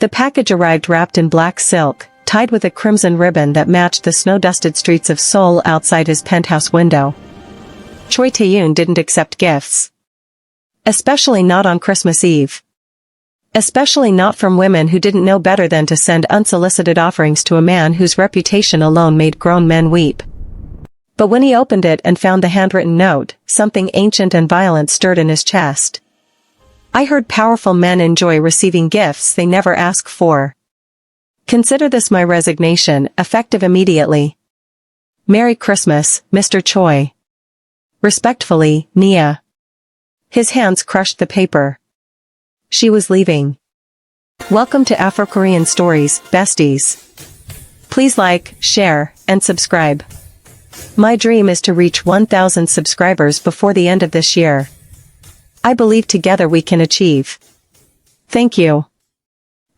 The package arrived wrapped in black silk, tied with a crimson ribbon that matched the snow-dusted streets of Seoul outside his penthouse window. Choi Tae-yoon didn't accept gifts. Especially not on Christmas Eve. Especially not from women who didn't know better than to send unsolicited offerings to a man whose reputation alone made grown men weep. But when he opened it and found the handwritten note, something ancient and violent stirred in his chest. I heard powerful men enjoy receiving gifts they never ask for. Consider this my resignation, effective immediately. Merry Christmas, Mr. Choi. Respectfully, Nia. His hands crushed the paper. She was leaving. Welcome to Afrokorean Stories, besties. Please like, share, and subscribe. My dream is to reach 1,000 subscribers before the end of this year. I believe together we can achieve. Thank you.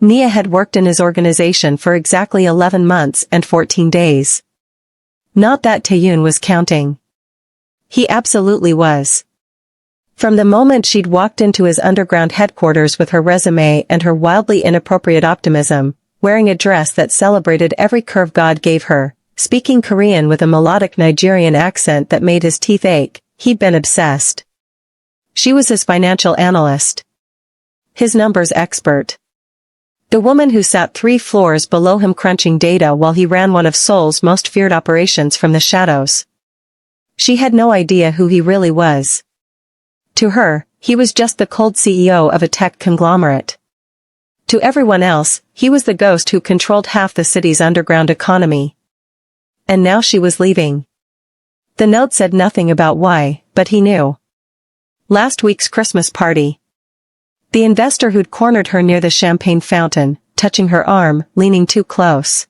Nia had worked in his organization for exactly 11 months and 14 days. Not that Tae-yoon was counting. He absolutely was. From the moment she'd walked into his underground headquarters with her resume and her wildly inappropriate optimism, wearing a dress that celebrated every curve God gave her, speaking Korean with a melodic Nigerian accent that made his teeth ache, he'd been obsessed. She was his financial analyst. His numbers expert. The woman who sat 3 floors below him crunching data while he ran one of Seoul's most feared operations from the shadows. She had no idea who he really was. To her, he was just the cold CEO of a tech conglomerate. To everyone else, he was the ghost who controlled half the city's underground economy. And now she was leaving. The note said nothing about why, but he knew. Last week's Christmas party. The investor who'd cornered her near the champagne fountain, touching her arm, leaning too close.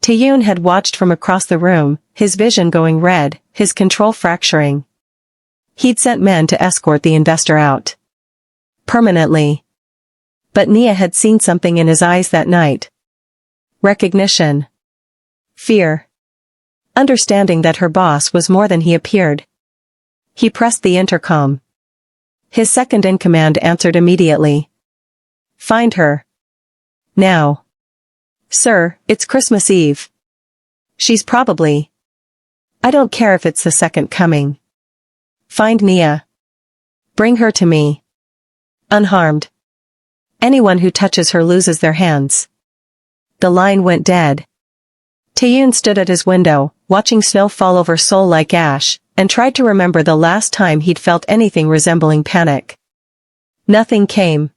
Tae-yoon had watched from across the room, his vision going red, his control fracturing. He'd sent men to escort the investor out. Permanently. But Nia had seen something in his eyes that night. Recognition. Fear. Understanding that her boss was more than he appeared. He pressed the intercom. His second-in-command answered immediately. Find her. Now. Sir, it's Christmas Eve. She's probably. I don't care if it's the second coming. Find Nia. Bring her to me. Unharmed. Anyone who touches her loses their hands. The line went dead. Tae-yoon stood at his window, watching snow fall over Seoul like ash, and tried to remember the last time he'd felt anything resembling panic. Nothing came.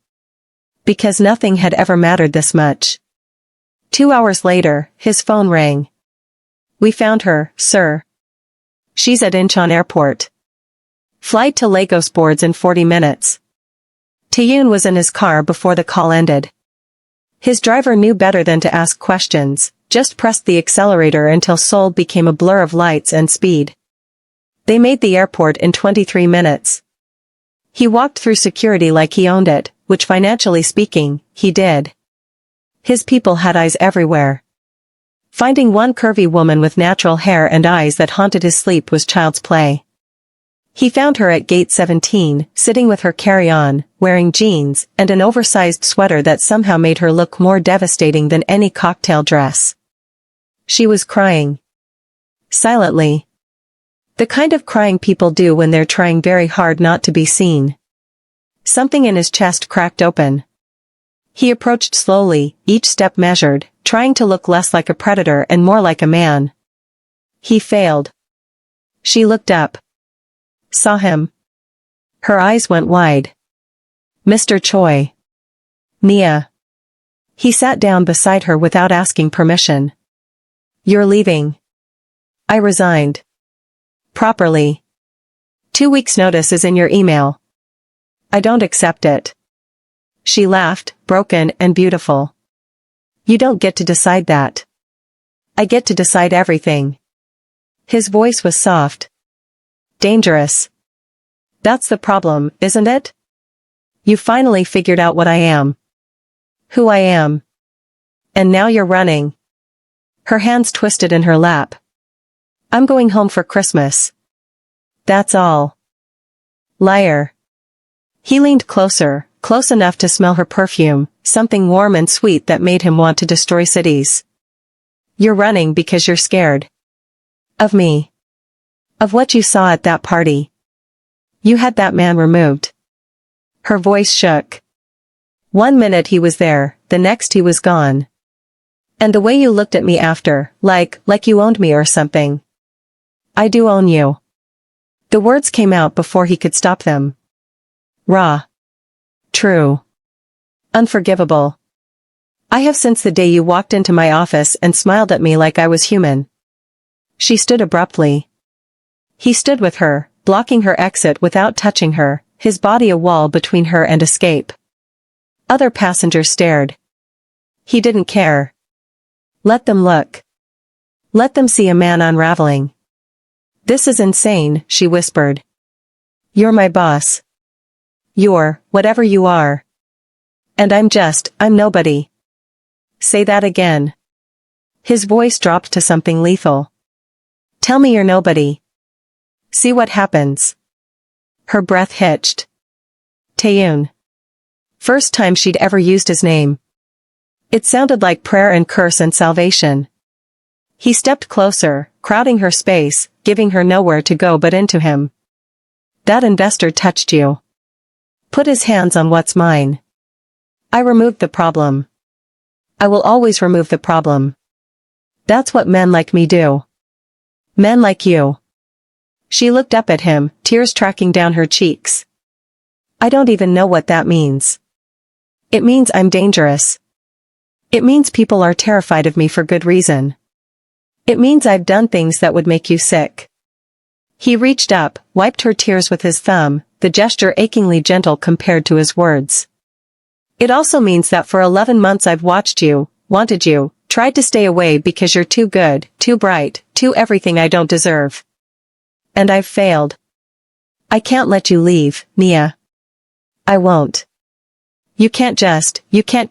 Because nothing had ever mattered this much. 2 hours later, his phone rang. We found her, sir. She's at Incheon Airport. Flight to Lagos boards in 40 minutes. Tae-yoon was in his car before the call ended. His driver knew better than to ask questions, just pressed the accelerator until Seoul became a blur of lights and speed. They made the airport in 23 minutes. He walked through security like he owned it, which financially speaking, he did. His people had eyes everywhere. Finding one curvy woman with natural hair and eyes that haunted his sleep was child's play. He found her at gate 17, sitting with her carry-on, wearing jeans, and an oversized sweater that somehow made her look more devastating than any cocktail dress. She was crying. Silently. The kind of crying people do when they're trying very hard not to be seen. Something in his chest cracked open. He approached slowly, each step measured, trying to look less like a predator and more like a man. He failed. She looked up. Saw him. Her eyes went wide. Mr. Choi. Nia. He sat down beside her without asking permission. You're leaving. I resigned. Properly. 2 weeks' notice is in your email. I don't accept it. She laughed, broken and beautiful. You don't get to decide that. I get to decide everything. His voice was soft. Dangerous. That's the problem, isn't it? You finally figured out what I am. Who I am. And now you're running. Her hands twisted in her lap. I'm going home for Christmas. That's all. Liar. He leaned closer, close enough to smell her perfume, something warm and sweet that made him want to destroy cities. You're running because you're scared. Of me. Of what you saw at that party. You had that man removed. Her voice shook. 1 minute he was there, the next he was gone. And the way you looked at me after, like you owned me or something. I do own you. The words came out before he could stop them. Raw. True. Unforgivable. I have since the day you walked into my office and smiled at me like I was human. She stood abruptly. He stood with her, blocking her exit without touching her, his body a wall between her and escape. Other passengers stared. He didn't care. Let them look. Let them see a man unraveling. This is insane, she whispered. You're my boss. You're, whatever you are. And I'm nobody. Say that again. His voice dropped to something lethal. Tell me you're nobody. See what happens. Her breath hitched. Taeyoon. First time she'd ever used his name. It sounded like prayer and curse and salvation. He stepped closer, crowding her space, giving her nowhere to go but into him. That investor touched you. Put his hands on what's mine. I removed the problem. I will always remove the problem. That's what men like me do. Men like you. She looked up at him, tears tracking down her cheeks. I don't even know what that means. It means I'm dangerous. It means people are terrified of me for good reason. It means I've done things that would make you sick. He reached up, wiped her tears with his thumb, the gesture achingly gentle compared to his words. It also means that for 11 months I've watched you, wanted you, tried to stay away because you're too good, too bright, too everything I don't deserve. And I've failed. I can't let you leave, Nia. I won't. You can't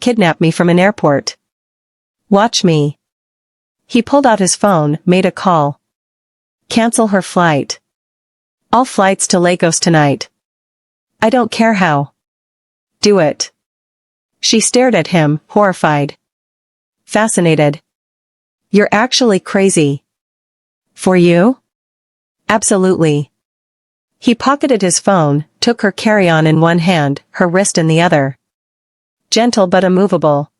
kidnap me from an airport. Watch me. He pulled out his phone, made a call. Cancel her flight. All flights to Lagos tonight. I don't care how. Do it. She stared at him, horrified. Fascinated. You're actually crazy. For you? Absolutely. He pocketed his phone, took her carry-on in one hand, her wrist in the other. Gentle but immovable.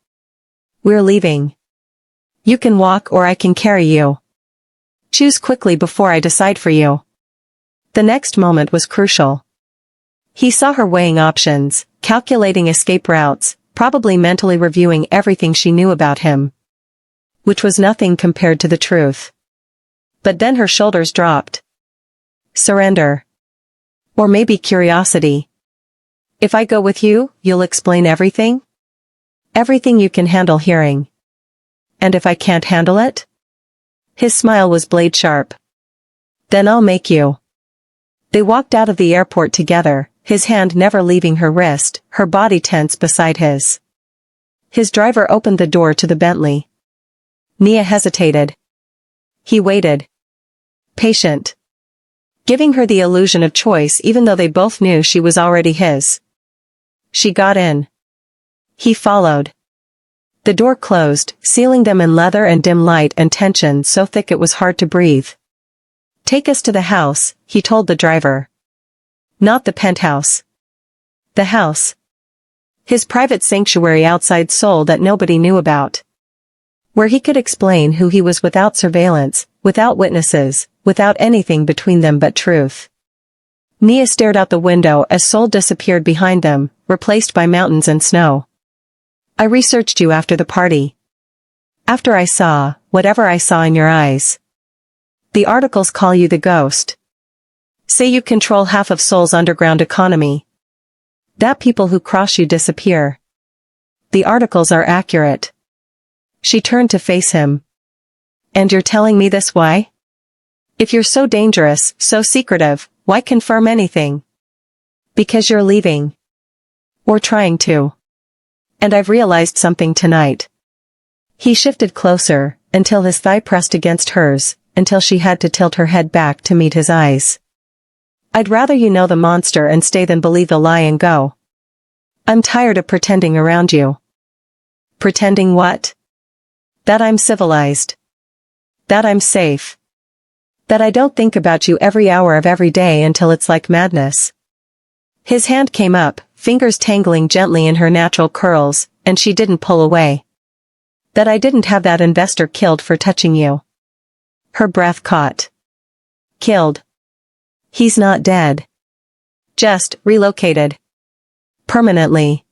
We're leaving. You can walk or I can carry you. Choose quickly before I decide for you. The next moment was crucial. He saw her weighing options, calculating escape routes, probably mentally reviewing everything she knew about him. Which was nothing compared to the truth. But then her shoulders dropped. Surrender. Or maybe curiosity. If I go with you, you'll explain everything? Everything you can handle hearing. And if I can't handle it? His smile was blade sharp. Then I'll make you. They walked out of the airport together, his hand never leaving her wrist, her body tense beside his. His driver opened the door to the Bentley. Nia hesitated. He waited. Patient. Giving her the illusion of choice even though they both knew she was already his. She got in. He followed. The door closed, sealing them in leather and dim light and tension so thick it was hard to breathe. Take us to the house, he told the driver. Not the penthouse. The house. His private sanctuary outside Seoul that nobody knew about. Where he could explain who he was without surveillance, without witnesses, without anything between them but truth. Nia stared out the window as Seoul disappeared behind them, replaced by mountains and snow. I researched you after the party. After I saw, whatever I saw in your eyes. The articles call you the ghost. Say you control half of Seoul's underground economy. That people who cross you disappear. The articles are accurate. She turned to face him. And you're telling me this why? If you're so dangerous, so secretive, why confirm anything? Because you're leaving. Or trying to. And I've realized something tonight. He shifted closer, until his thigh pressed against hers, until she had to tilt her head back to meet his eyes. I'd rather you know the monster and stay than believe the lie and go. I'm tired of pretending around you. Pretending what? That I'm civilized. That I'm safe. That I don't think about you every hour of every day until it's like madness. His hand came up, fingers tangling gently in her natural curls, and she didn't pull away. That I didn't have that investor killed for touching you. Her breath caught. Killed. He's not dead. Just relocated. Permanently.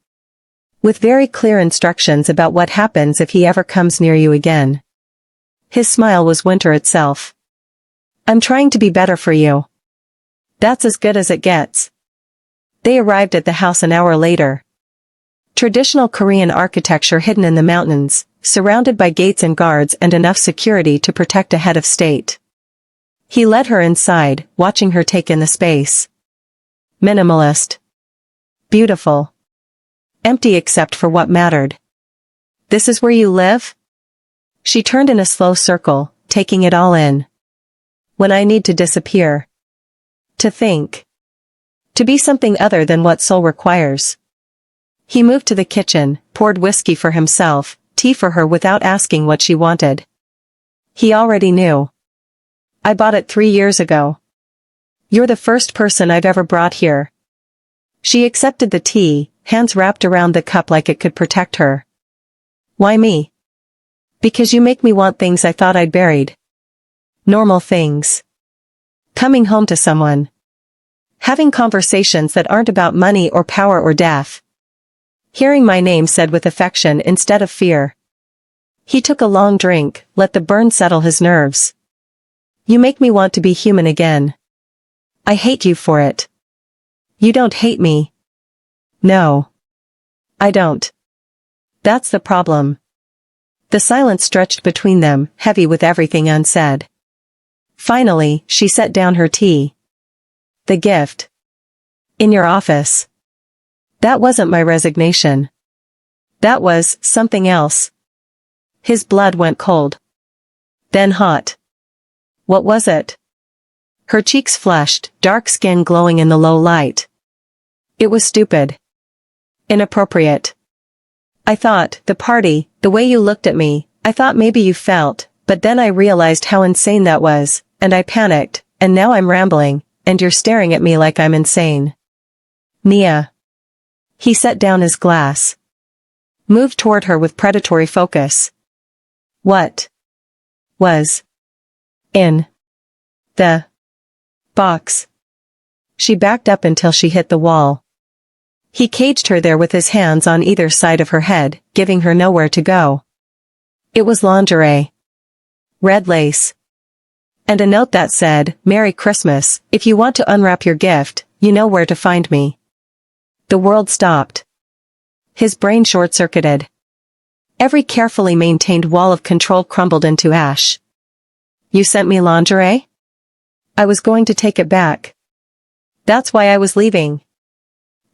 With very clear instructions about what happens if he ever comes near you again. His smile was winter itself. I'm trying to be better for you. That's as good as it gets. They arrived at the house an hour later. Traditional Korean architecture hidden in the mountains, surrounded by gates and guards and enough security to protect a head of state. He led her inside, watching her take in the space. Minimalist. Beautiful. Empty except for what mattered. This is where you live? She turned in a slow circle, taking it all in. When I need to disappear. To think. To be something other than what Seoul requires. He moved to the kitchen, poured whiskey for himself, tea for her without asking what she wanted. He already knew. I bought it 3 years ago. You're the first person I've ever brought here. She accepted the tea, hands wrapped around the cup like it could protect her. Why me? Because you make me want things I thought I'd buried. Normal things. Coming home to someone. Having conversations that aren't about money or power or death. Hearing my name said with affection instead of fear. He took a long drink, let the burn settle his nerves. You make me want to be human again. I hate you for it. You don't hate me. No. I don't. That's the problem. The silence stretched between them, heavy with everything unsaid. Finally, she set down her tea. The gift. In your office. That wasn't my resignation. That was something else. His blood went cold. Then hot. What was it? Her cheeks flushed, dark skin glowing in the low light. It was stupid. Inappropriate. I thought, the party, the way you looked at me, I thought maybe you felt, but then I realized how insane that was, and I panicked, and now I'm rambling, and you're staring at me like I'm insane. Nia. He set down his glass. Moved toward her with predatory focus. What? Was. In. The. Box. She backed up until she hit the wall. He caged her there with his hands on either side of her head, giving her nowhere to go. It was lingerie. Red lace. And a note that said, Merry Christmas, if you want to unwrap your gift, you know where to find me. The world stopped. His brain short-circuited. Every carefully maintained wall of control crumbled into ash. You sent me lingerie? I was going to take it back. That's why I was leaving.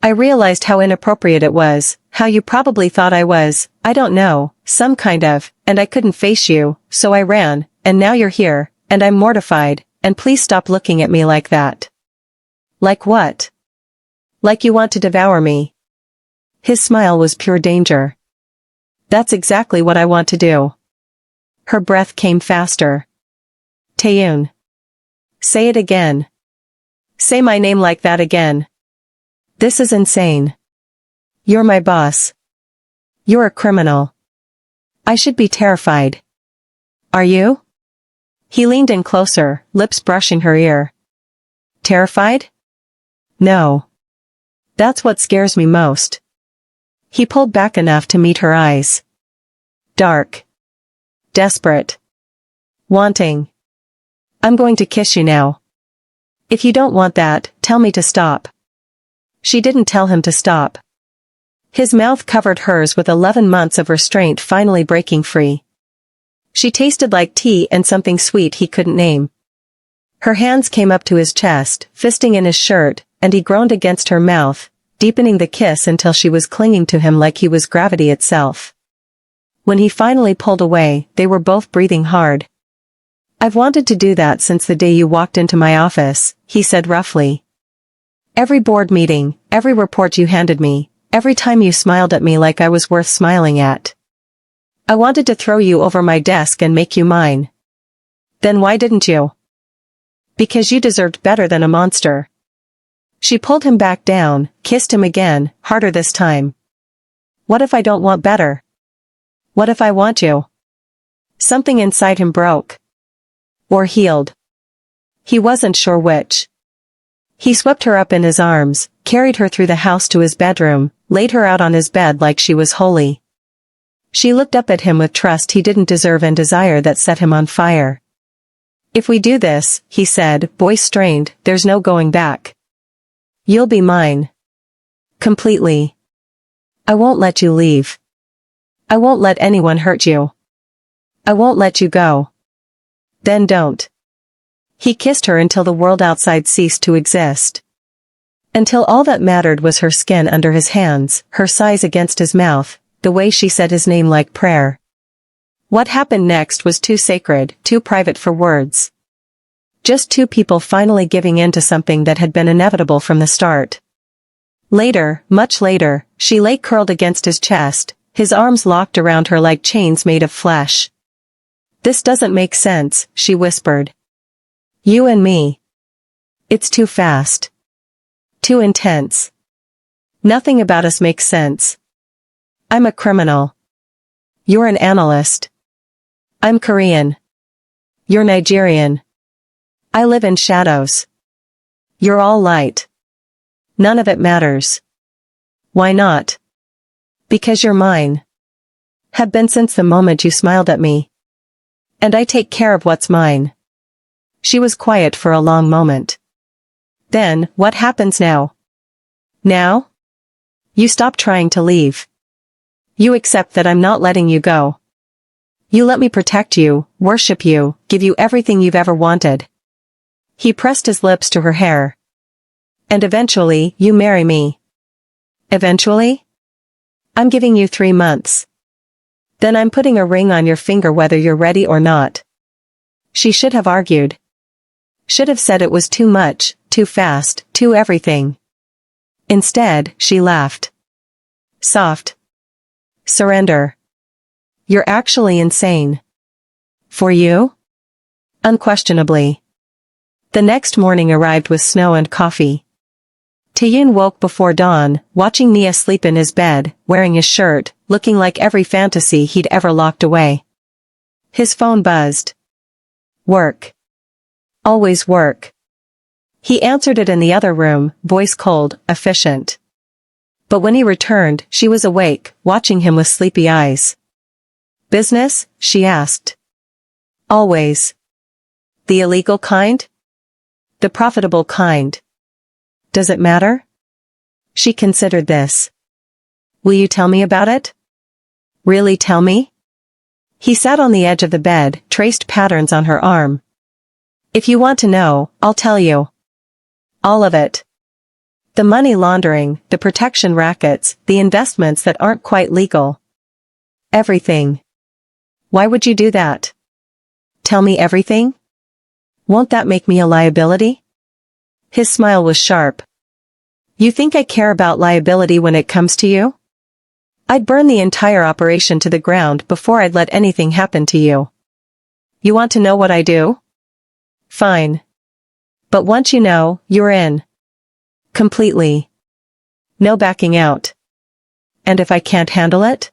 I realized how inappropriate it was, how you probably thought I was, I don't know, some kind of, and I couldn't face you, so I ran, and now you're here, and I'm mortified, and please stop looking at me like that. Like what? Like you want to devour me. His smile was pure danger. That's exactly what I want to do. Her breath came faster. Taeyoon. Say it again. Say my name like that again. This is insane. You're my boss. You're a criminal. I should be terrified. Are you? He leaned in closer, lips brushing her ear. Terrified? No. That's what scares me most. He pulled back enough to meet her eyes. Dark. Desperate. Wanting. I'm going to kiss you now. If you don't want that, tell me to stop. She didn't tell him to stop. His mouth covered hers with 11 months of restraint finally breaking free. She tasted like tea and something sweet he couldn't name. Her hands came up to his chest, fisting in his shirt, and he groaned against her mouth, deepening the kiss until she was clinging to him like he was gravity itself. When he finally pulled away, they were both breathing hard. I've wanted to do that since the day you walked into my office, he said roughly. Every board meeting, every report you handed me, every time you smiled at me like I was worth smiling at. I wanted to throw you over my desk and make you mine. Then why didn't you? Because you deserved better than a monster. She pulled him back down, kissed him again, harder this time. What if I don't want better? What if I want you? Something inside him broke. Or healed. He wasn't sure which. He swept her up in his arms, carried her through the house to his bedroom, laid her out on his bed like she was holy. She looked up at him with trust he didn't deserve and desire that set him on fire. If we do this, he said, voice strained, there's no going back. You'll be mine. Completely. I won't let you leave. I won't let anyone hurt you. I won't let you go. Then don't. He kissed her until the world outside ceased to exist. Until all that mattered was her skin under his hands, her sighs against his mouth, the way she said his name like prayer. What happened next was too sacred, too private for words. Just two people finally giving in to something that had been inevitable from the start. Later, much later, she lay curled against his chest, his arms locked around her like chains made of flesh. This doesn't make sense, she whispered. You and me. It's too fast. Too intense. Nothing about us makes sense. I'm a criminal. You're an analyst. I'm Korean. You're Nigerian. I live in shadows. You're all light. None of it matters. Why not? Because you're mine. Have been since the moment you smiled at me. And I take care of what's mine. She was quiet for a long moment. Then, what happens now? Now? You stop trying to leave. You accept that I'm not letting you go. You let me protect you, worship you, give you everything you've ever wanted. He pressed his lips to her hair. And eventually, you marry me. Eventually? I'm giving you 3 months. Then I'm putting a ring on your finger whether you're ready or not. She should have argued. Should have said it was too much, too fast, too everything. Instead, she laughed. Soft. Surrender. You're actually insane. For you? Unquestionably. The next morning arrived with snow and coffee. Taeyoon woke before dawn, watching Nia sleep in his bed, wearing his shirt, looking like every fantasy he'd ever locked away. His phone buzzed. Work. Always work. He answered it in the other room, voice cold, efficient. But when he returned, she was awake, watching him with sleepy eyes. Business? She asked. Always. The illegal kind? The profitable kind. Does it matter? She considered this. Will you tell me about it? Really tell me? He sat on the edge of the bed, traced patterns on her arm. If you want to know, I'll tell you. All of it. The money laundering, the protection rackets, the investments that aren't quite legal. Everything. Why would you do that? Tell me everything? Won't that make me a liability? His smile was sharp. You think I care about liability when it comes to you? I'd burn the entire operation to the ground before I'd let anything happen to you. You want to know what I do? Fine. But once you know, you're in. Completely. No backing out. And if I can't handle it?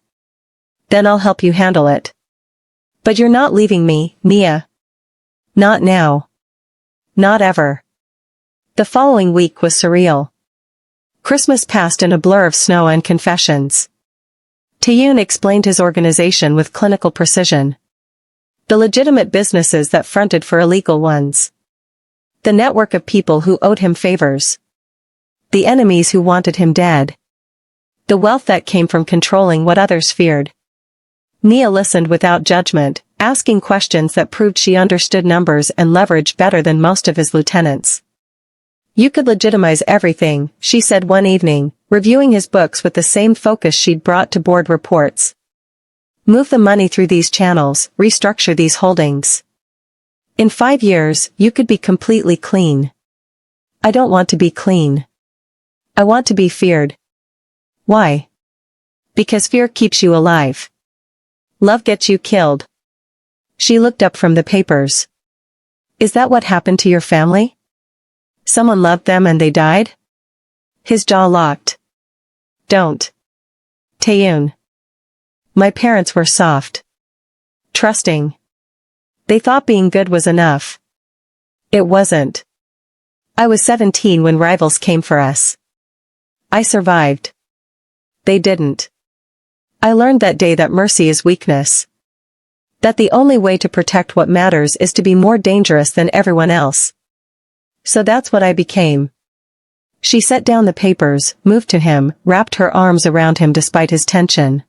Then I'll help you handle it. But you're not leaving me, Nia. Not now. Not ever. The following week was surreal. Christmas passed in a blur of snow and confessions. Taeyoon explained his organization with clinical precision. The legitimate businesses that fronted for illegal ones. The network of people who owed him favors. The enemies who wanted him dead. The wealth that came from controlling what others feared. Nia listened without judgment, asking questions that proved she understood numbers and leverage better than most of his lieutenants. You could legitimize everything, she said one evening, reviewing his books with the same focus she'd brought to board reports. Move the money through these channels, restructure these holdings. In 5 years, you could be completely clean. I don't want to be clean. I want to be feared. Why? Because fear keeps you alive. Love gets you killed. She looked up from the papers. Is that what happened to your family? Someone loved them and they died? His jaw locked. Don't. Taeyoon. My parents were soft. Trusting. They thought being good was enough. It wasn't. I was 17 when rivals came for us. I survived. They didn't. I learned that day that mercy is weakness. That the only way to protect what matters is to be more dangerous than everyone else. So that's what I became. She set down the papers, moved to him, wrapped her arms around him despite his tension.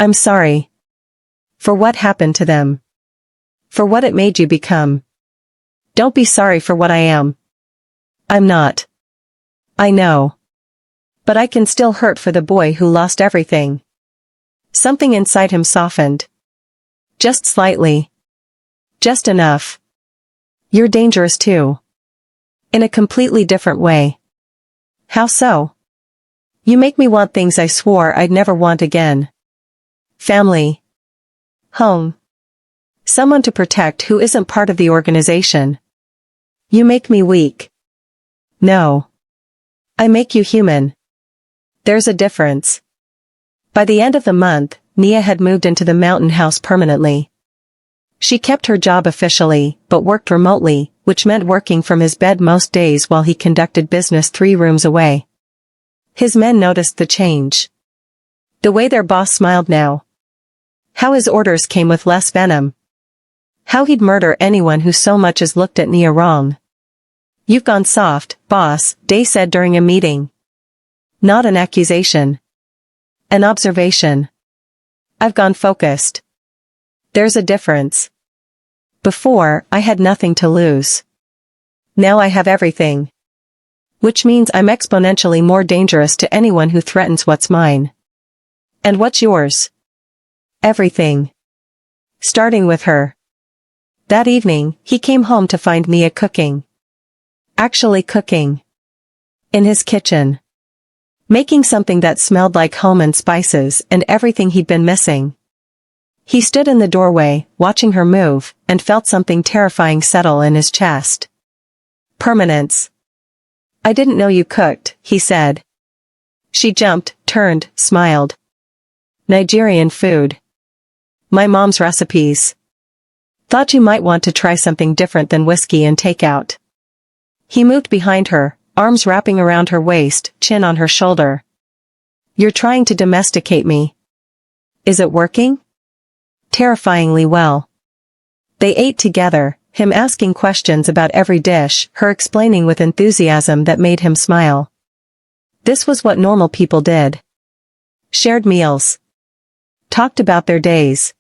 I'm sorry. For what happened to them. For what it made you become. Don't be sorry for what I am. I'm not. I know. But I can still hurt for the boy who lost everything. Something inside him softened. Just slightly. Just enough. You're dangerous too. In a completely different way. How so? You make me want things I swore I'd never want again. Family. Home. Someone to protect who isn't part of the organization. You make me weak. No. I make you human. There's a difference. By the end of the month, Nia had moved into the mountain house permanently. She kept her job officially, but worked remotely, which meant working from his bed most days while he conducted business 3 rooms away. His men noticed the change. The way their boss smiled now. How his orders came with less venom. How he'd murder anyone who so much as looked at Nia wrong. You've gone soft, boss, Day said during a meeting. Not an accusation. An observation. I've gone focused. There's a difference. Before, I had nothing to lose. Now I have everything. Which means I'm exponentially more dangerous to anyone who threatens what's mine. And what's yours? Everything. Starting with her. That evening, he came home to find Nia cooking. Actually cooking. In his kitchen. Making something that smelled like home and spices and everything he'd been missing. He stood in the doorway, watching her move, and felt something terrifying settle in his chest. Permanence. I didn't know you cooked, he said. She jumped, turned, smiled. Nigerian food. My mom's recipes. Thought you might want to try something different than whiskey and takeout. He moved behind her, arms wrapping around her waist, chin on her shoulder. You're trying to domesticate me. Is it working? Terrifyingly well. They ate together, him asking questions about every dish, her explaining with enthusiasm that made him smile. This was what normal people did. Shared meals. Talked about their days.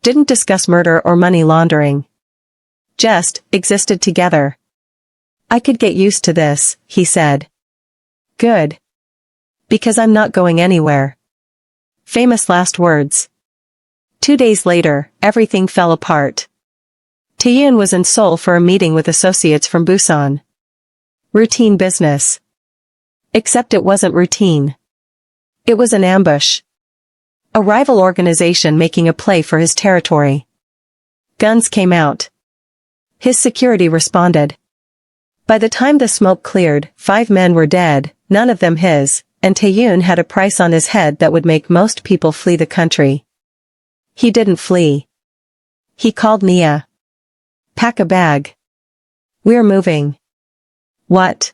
Didn't discuss murder or money laundering. Just existed together. I could get used to this, he said. Good. Because I'm not going anywhere. Famous last words. 2 days later, everything fell apart. Taeyoon was in Seoul for a meeting with associates from Busan. Routine business. Except it wasn't routine. It was an ambush. A rival organization making a play for his territory. Guns came out. His security responded. By the time the smoke cleared, 5 men were dead, none of them his, and Taeyoon had a price on his head that would make most people flee the country. He didn't flee. He called Nia. Pack a bag. We're moving. What?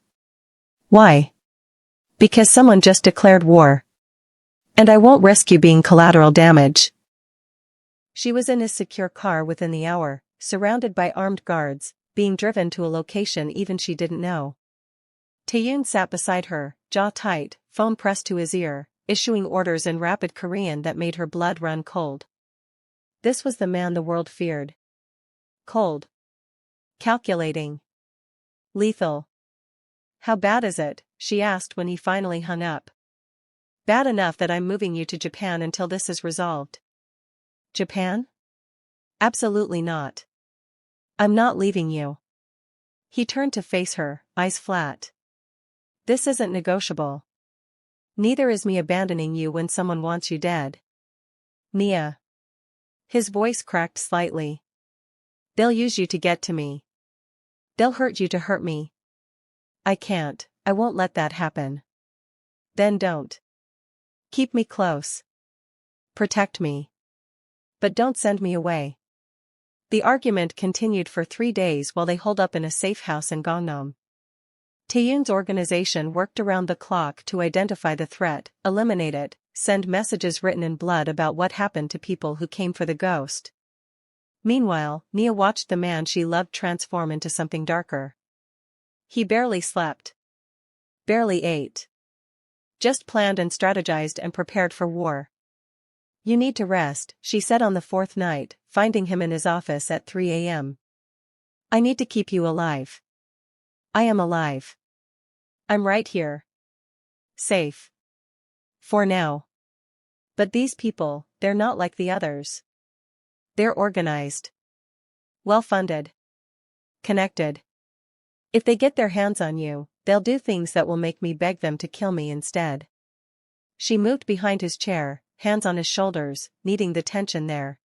Why? Because someone just declared war. And I won't risk you being collateral damage. She was in his secure car within the hour, surrounded by armed guards, being driven to a location even she didn't know. Taeyoon sat beside her, jaw tight, phone pressed to his ear, issuing orders in rapid Korean that made her blood run cold. This was the man the world feared. Cold. Calculating. Lethal. How bad is it? She asked when he finally hung up. Bad enough that I'm moving you to Japan until this is resolved. Japan? Absolutely not. I'm not leaving you. He turned to face her, eyes flat. This isn't negotiable. Neither is me abandoning you when someone wants you dead. Nia. His voice cracked slightly. They'll use you to get to me. They'll hurt you to hurt me. I won't let that happen. Then don't. Keep me close. Protect me. But don't send me away. The argument continued for 3 days while they holed up in a safe house in Gangnam. Taeyoon's organization worked around the clock to identify the threat, eliminate it, send messages written in blood about what happened to people who came for the ghost. Meanwhile, Nia watched the man she loved transform into something darker. He barely slept. Barely ate. Just planned and strategized and prepared for war. You need to rest, she said on the 4th night, finding him in his office at 3 a.m. I need to keep you alive. I am alive. I'm right here. Safe. For now. But these people, they're not like the others. They're organized. Well-funded. Connected. If they get their hands on you, they'll do things that will make me beg them to kill me instead. She moved behind his chair, hands on his shoulders, kneading the tension there.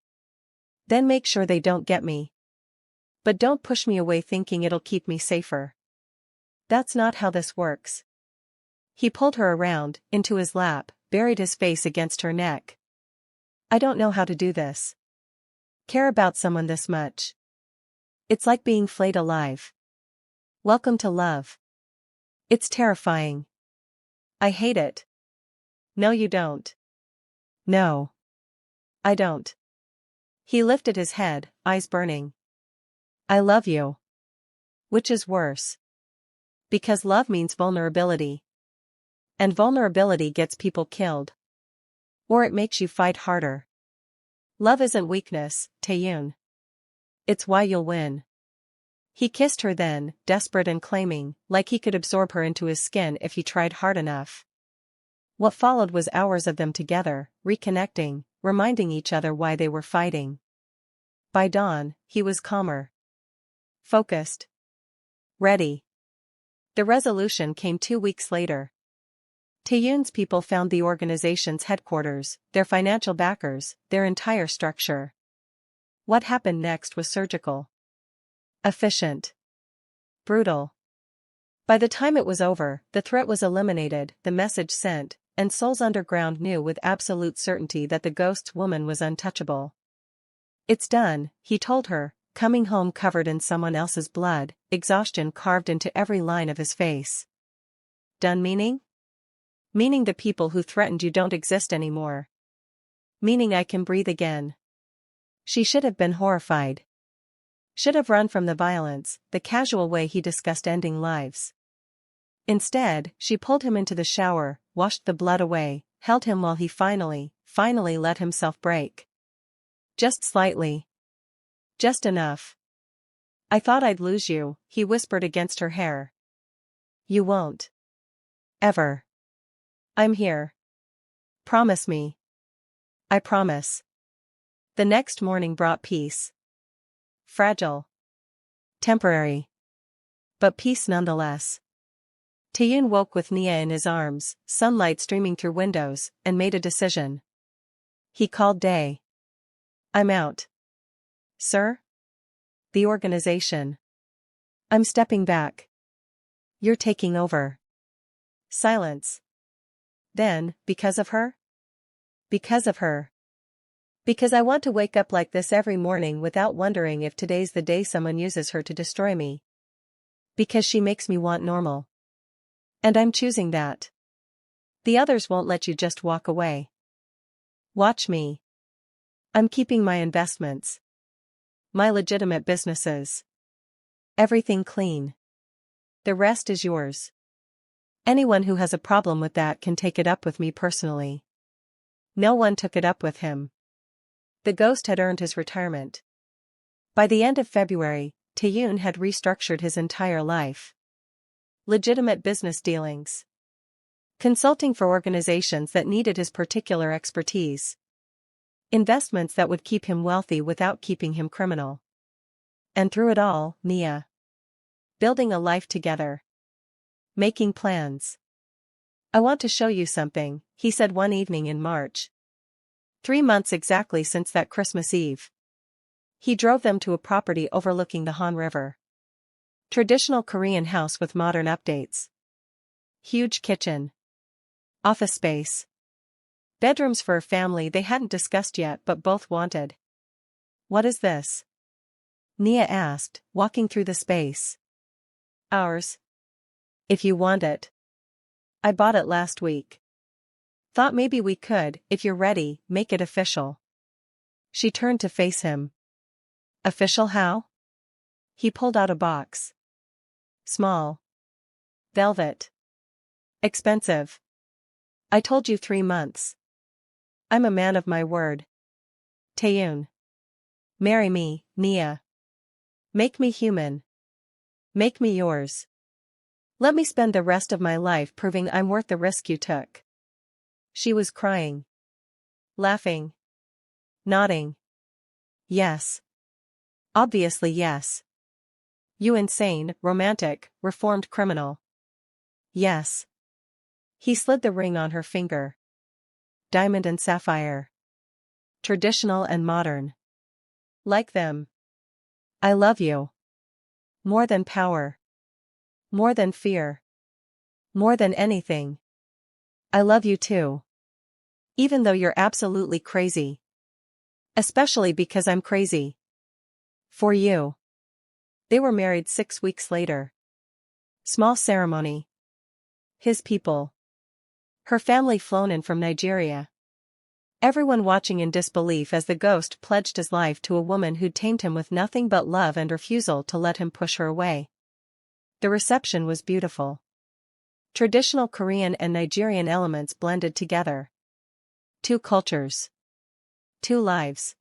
Then make sure they don't get me. But don't push me away thinking it'll keep me safer. That's not how this works. He pulled her around, into his lap, buried his face against her neck. I don't know how to do this. Care about someone this much. It's like being flayed alive. Welcome to love. It's terrifying. I hate it. No, you don't. No. I don't. He lifted his head, eyes burning. I love you. Which is worse? Because love means vulnerability. And vulnerability gets people killed. Or it makes you fight harder. Love isn't weakness, Taeyoon. It's why you'll win. He kissed her then, desperate and claiming, like he could absorb her into his skin if he tried hard enough. What followed was hours of them together, reconnecting, reminding each other why they were fighting. By dawn, he was calmer. Focused. Ready. The resolution came 2 weeks later. Taeyoon's people found the organization's headquarters, their financial backers, their entire structure. What happened next was surgical. Efficient. Brutal. By the time it was over, the threat was eliminated, the message sent, and Seoul's underground knew with absolute certainty that the ghost's woman was untouchable. It's done, he told her, coming home covered in someone else's blood, exhaustion carved into every line of his face. Done meaning? Meaning the people who threatened you don't exist anymore. Meaning I can breathe again. She should have been horrified. Should have run from the violence, the casual way he discussed ending lives. Instead, she pulled him into the shower, washed the blood away, held him while he finally let himself break. Just slightly. Just enough. I thought I'd lose you, he whispered against her hair. You won't. Ever. I'm here. Promise me. I promise. The next morning brought peace. Fragile. Temporary. But peace nonetheless. Taeyoon woke with Nia in his arms, sunlight streaming through windows, and made a decision. He called Dae. I'm out. Sir? The organization. I'm stepping back. You're taking over. Silence. Then, because of her? Because of her. Because I want to wake up like this every morning without wondering if today's the day someone uses her to destroy me. Because she makes me want normal. And I'm choosing that. The others won't let you just walk away. Watch me. I'm keeping my investments. My legitimate businesses. Everything clean. The rest is yours. Anyone who has a problem with that can take it up with me personally. No one took it up with him. The ghost had earned his retirement. By the end of February, Taeyoon had restructured his entire life. Legitimate business dealings. Consulting for organizations that needed his particular expertise. Investments that would keep him wealthy without keeping him criminal. And through it all, Nia. Building a life together. Making plans. I want to show you something, he said one evening in March. 3 months exactly since that Christmas Eve. He drove them to a property overlooking the Han River. Traditional Korean house with modern updates. Huge kitchen. Office space. Bedrooms for a family they hadn't discussed yet but both wanted. What is this? Nia asked, walking through the space. Ours. If you want it. I bought it last week. Thought maybe we could, if you're ready, make it official. She turned to face him. Official how? He pulled out a box. Small. Velvet. Expensive. I told you 3 months. I'm a man of my word. Taeyoon. Marry me, Nia. Make me human. Make me yours. Let me spend the rest of my life proving I'm worth the risk you took. She was crying. Laughing. Nodding. Yes. Obviously yes. You insane, romantic, reformed criminal. Yes. He slid the ring on her finger. Diamond and sapphire. Traditional and modern. Like them. I love you. More than power. More than fear. More than anything. I love you too. Even though you're absolutely crazy. Especially because I'm crazy. For you. They were married 6 weeks later. Small ceremony. His people. Her family flown in from Nigeria. Everyone watching in disbelief as the ghost pledged his life to a woman who'd tamed him with nothing but love and refusal to let him push her away. The reception was beautiful. Traditional Korean and Nigerian elements blended together. 2 cultures. 2 lives.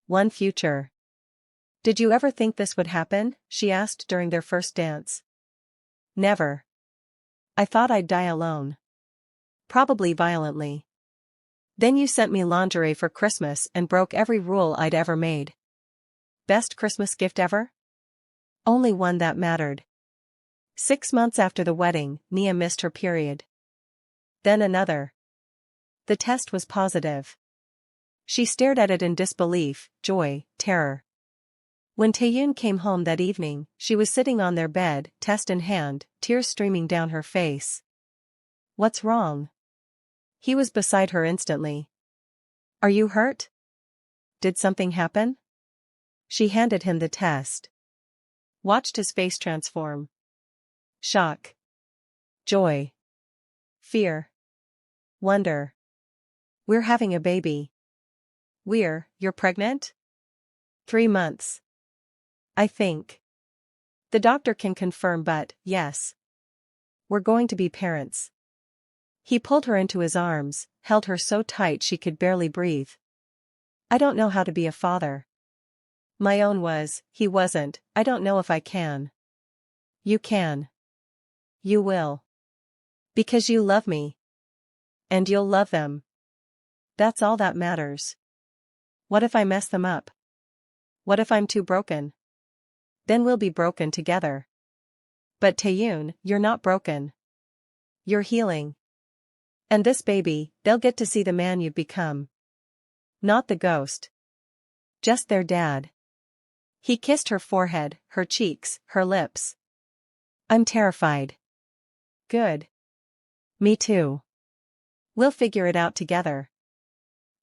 1 future. Did you ever think this would happen? She asked during their first dance. Never. I thought I'd die alone. Probably violently. Then you sent me lingerie for Christmas and broke every rule I'd ever made. Best Christmas gift ever? Only one that mattered. 6 months after the wedding, Nia missed her period. Then another. The test was positive. She stared at it in disbelief, joy, terror. When Taeyoon came home that evening, she was sitting on their bed, test in hand, tears streaming down her face. What's wrong? He was beside her instantly. Are you hurt? Did something happen? She handed him the test. Watched his face transform. Shock. Joy. Fear. Wonder. We're having a baby. You're pregnant? 3 months. I think. The doctor can confirm but, yes. We're going to be parents. He pulled her into his arms, held her so tight she could barely breathe. I don't know how to be a father. My own was, he wasn't, I don't know if I can. You can. You will. Because you love me. And you'll love them. That's all that matters. What if I mess them up? What if I'm too broken? Then we'll be broken together. But Taeyoon, you're not broken. You're healing. And this baby, they'll get to see the man you've become. Not the ghost. Just their dad. He kissed her forehead, her cheeks, her lips. I'm terrified. Good. Me too. We'll figure it out together.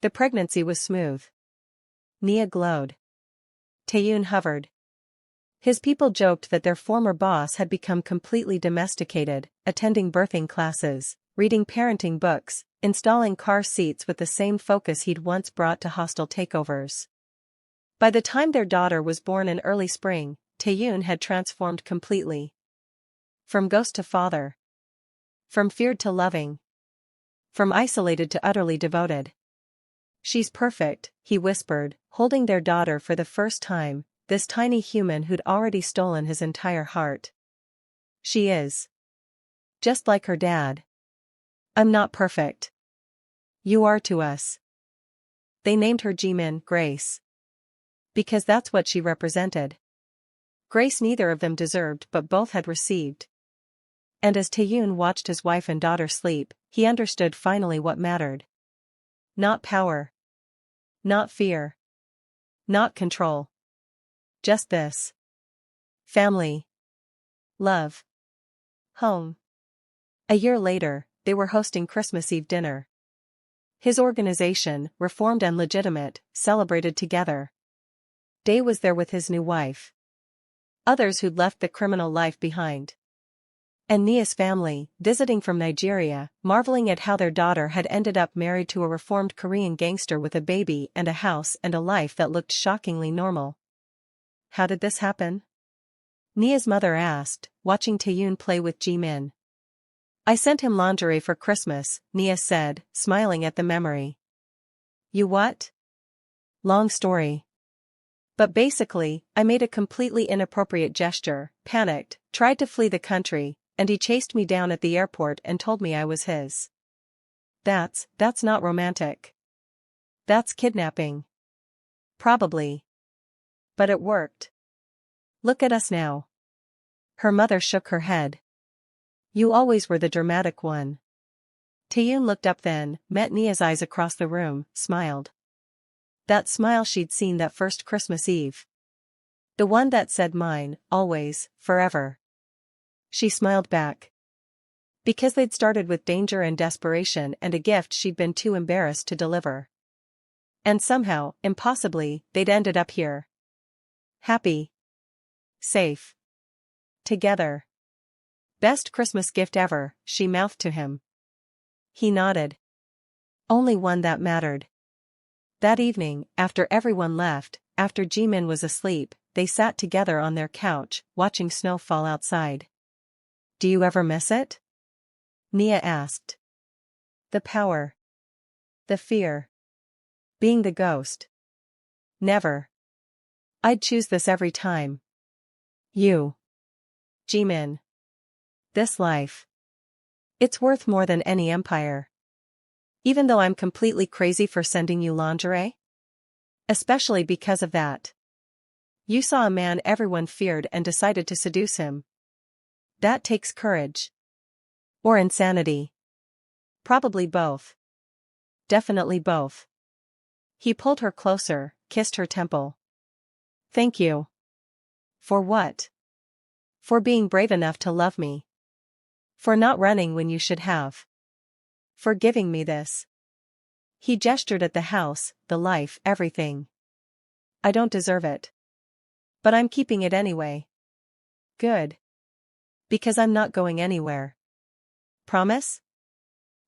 The pregnancy was smooth. Nia glowed. Taeyoon hovered. His people joked that their former boss had become completely domesticated, attending birthing classes, reading parenting books, installing car seats with the same focus he'd once brought to hostile takeovers. By the time their daughter was born in early spring, Taeyoon had transformed completely. From ghost to father. From feared to loving. From isolated to utterly devoted. She's perfect, he whispered, holding their daughter for the first time, this tiny human who'd already stolen his entire heart. She is. Just like her dad. I'm not perfect. You are to us. They named her Jimin, Grace. Because that's what she represented. Grace neither of them deserved but both had received. And as Taeyoon watched his wife and daughter sleep, he understood finally what mattered. Not power. Not fear. Not control. Just this. Family. Love. Home. A year later, they were hosting Christmas Eve dinner. His organization, reformed and legitimate, celebrated together. Day was there with his new wife. Others who'd left the criminal life behind. And Nia's family, visiting from Nigeria, marveling at how their daughter had ended up married to a reformed Korean gangster with a baby and a house and a life that looked shockingly normal. How did this happen? Nia's mother asked, watching Taeyoon play with Jimin. I sent him lingerie for Christmas, Nia said, smiling at the memory. You what? Long story. But basically, I made a completely inappropriate gesture, panicked, tried to flee the country, and he chased me down at the airport and told me I was his. That's not romantic. That's kidnapping. Probably. But it worked. Look at us now. Her mother shook her head. You always were the dramatic one. Taeyoon looked up then, met Nia's eyes across the room, smiled. That smile she'd seen that first Christmas Eve. The one that said mine, always, forever. She smiled back. Because they'd started with danger and desperation and a gift she'd been too embarrassed to deliver. And somehow, impossibly, they'd ended up here. Happy. Safe. Together. Best Christmas gift ever, she mouthed to him. He nodded. Only one that mattered. That evening, after everyone left, after Jimin was asleep, they sat together on their couch, watching snow fall outside. Do you ever miss it? Nia asked. The power. The fear. Being the ghost. Never. I'd choose this every time. You. Jimin. This life. It's worth more than any empire. Even though I'm completely crazy for sending you lingerie? Especially because of that. You saw a man everyone feared and decided to seduce him. That takes courage. Or insanity. Probably both. Definitely both. He pulled her closer, kissed her temple. Thank you. For what? For being brave enough to love me. For not running when you should have. For giving me this. He gestured at the house, the life, everything. I don't deserve it. But I'm keeping it anyway. Good. Because I'm not going anywhere. Promise?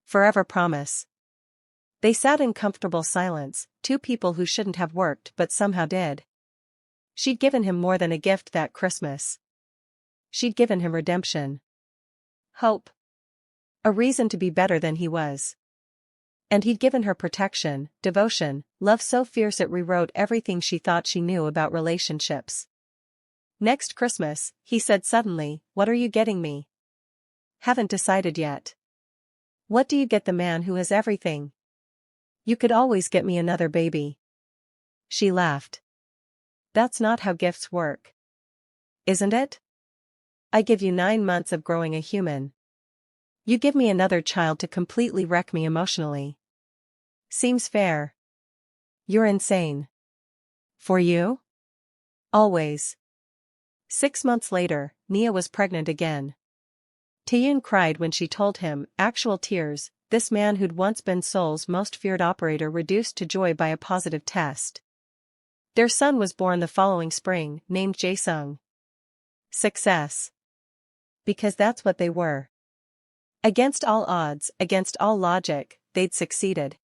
Forever promise. They sat in comfortable silence, two people who shouldn't have worked but somehow did. She'd given him more than a gift that Christmas. She'd given him redemption. Hope. A reason to be better than he was. And he'd given her protection, devotion, love so fierce it rewrote everything she thought she knew about relationships. Next Christmas, he said suddenly, what are you getting me? Haven't decided yet. What do you get the man who has everything? You could always get me another baby. She laughed. That's not how gifts work. Isn't it? I give you 9 months of growing a human. You give me another child to completely wreck me emotionally. Seems fair. You're insane. For you? Always. 6 months later, Nia was pregnant again. Taeyoon cried when she told him, actual tears, this man who'd once been Seoul's most feared operator reduced to joy by a positive test. Their son was born the following spring, named Jae-sung. Success. Because that's what they were. Against all odds, against all logic, they'd succeeded.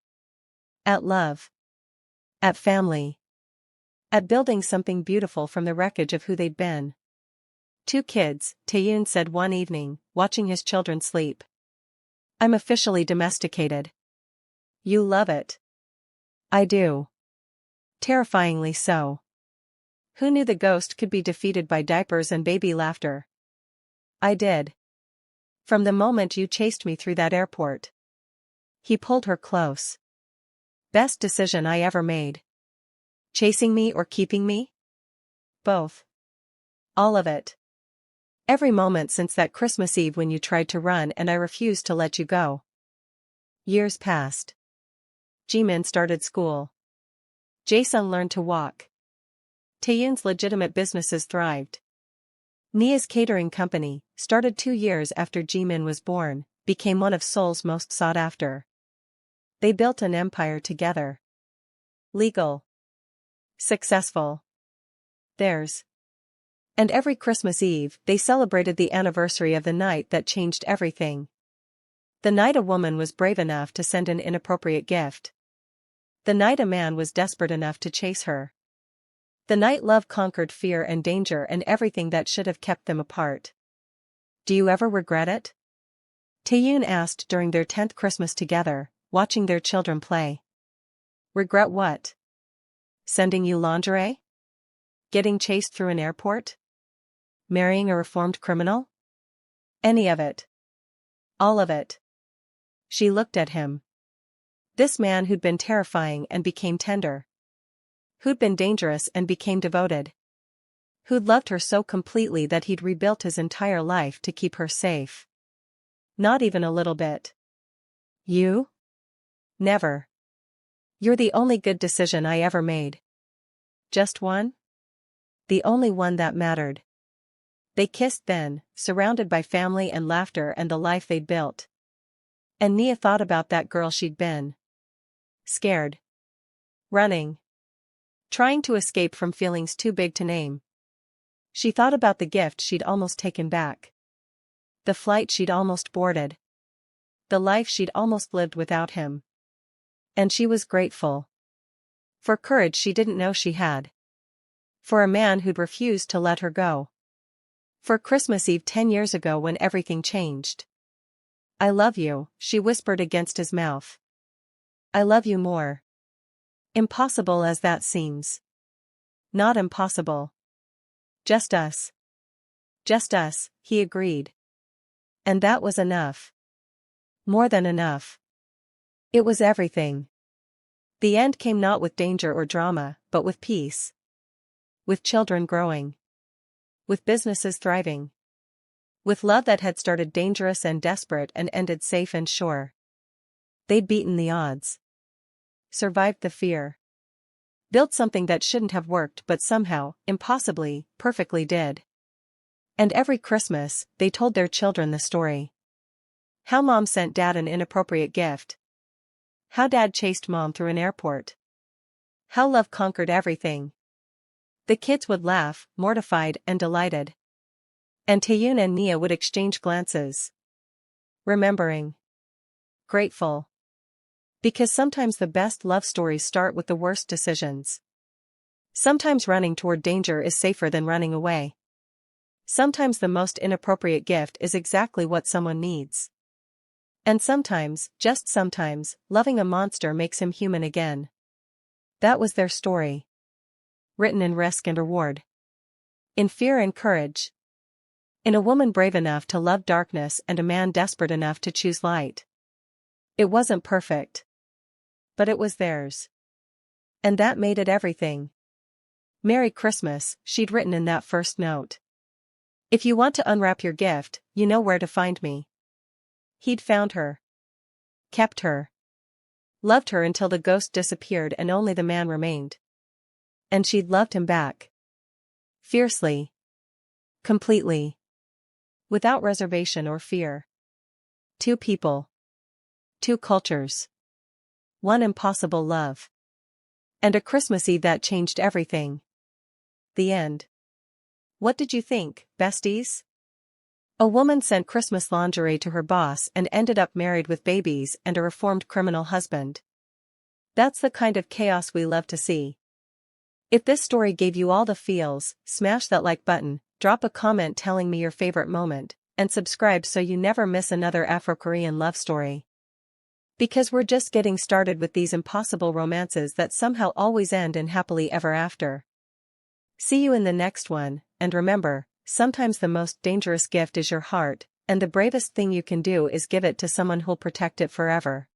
At love. At family. At building something beautiful from the wreckage of who they'd been. 2 kids, Taeyoon said one evening, watching his children sleep. I'm officially domesticated. You love it. I do. Terrifyingly so. Who knew the ghost could be defeated by diapers and baby laughter? I did. From the moment you chased me through that airport. He pulled her close. Best decision I ever made. Chasing me or keeping me? Both. All of it. Every moment since that Christmas Eve when you tried to run and I refused to let you go. Years passed. Jimin started school. Jae-sung learned to walk. Taeyoon's legitimate businesses thrived. Nia's catering company, started 2 years after Jimin was born, became one of Seoul's most sought after. They built an empire together. Legal. Successful. Theirs. And every Christmas Eve, they celebrated the anniversary of the night that changed everything. The night a woman was brave enough to send an inappropriate gift. The night a man was desperate enough to chase her. The night love conquered fear and danger and everything that should have kept them apart. Do you ever regret it? Taeyoon asked during their 10th Christmas together, watching their children play. Regret what? Sending you lingerie? Getting chased through an airport? Marrying a reformed criminal? Any of it. All of it. She looked at him. This man who'd been terrifying and became tender. Who'd been dangerous and became devoted. Who'd loved her so completely that he'd rebuilt his entire life to keep her safe. Not even a little bit. You? Never. You're the only good decision I ever made. Just one? The only one that mattered. They kissed then, surrounded by family and laughter and the life they'd built. And Nia thought about that girl she'd been. Scared. Running. Trying to escape from feelings too big to name. She thought about the gift she'd almost taken back. The flight she'd almost boarded. The life she'd almost lived without him. And she was grateful. For courage she didn't know she had. For a man who'd refused to let her go. For Christmas Eve 10 years ago when everything changed. I love you, she whispered against his mouth. I love you more. Impossible as that seems. Not impossible. Just us. Just us, he agreed. And that was enough. More than enough. It was everything. The end came not with danger or drama, but with peace. With children growing. With businesses thriving. With love that had started dangerous and desperate and ended safe and sure. They'd beaten the odds. Survived the fear. Built something that shouldn't have worked but somehow, impossibly, perfectly did. And every Christmas, they told their children the story. How mom sent dad an inappropriate gift. How dad chased mom through an airport. How love conquered everything. The kids would laugh, mortified and delighted. And Taeyoon and Nia would exchange glances. Remembering. Grateful. Because sometimes the best love stories start with the worst decisions. Sometimes running toward danger is safer than running away. Sometimes the most inappropriate gift is exactly what someone needs. And sometimes, just sometimes, loving a monster makes him human again. That was their story. Written in risk and reward. In fear and courage. In a woman brave enough to love darkness and a man desperate enough to choose light. It wasn't perfect. But it was theirs. And that made it everything. Merry Christmas, she'd written in that first note. If you want to unwrap your gift, you know where to find me. He'd found her. Kept her. Loved her until the ghost disappeared and only the man remained. And she'd loved him back. Fiercely. Completely. Without reservation or fear. 2 people. 2 cultures. 1 impossible love. And a Christmas Eve that changed everything. The end. What did you think, besties? A woman sent Christmas lingerie to her boss and ended up married with babies and a reformed criminal husband. That's the kind of chaos we love to see. If this story gave you all the feels, smash that like button, drop a comment telling me your favorite moment, and subscribe so you never miss another Afro-Korean love story. Because we're just getting started with these impossible romances that somehow always end in happily ever after. See you in the next one, and remember, sometimes the most dangerous gift is your heart, and the bravest thing you can do is give it to someone who'll protect it forever.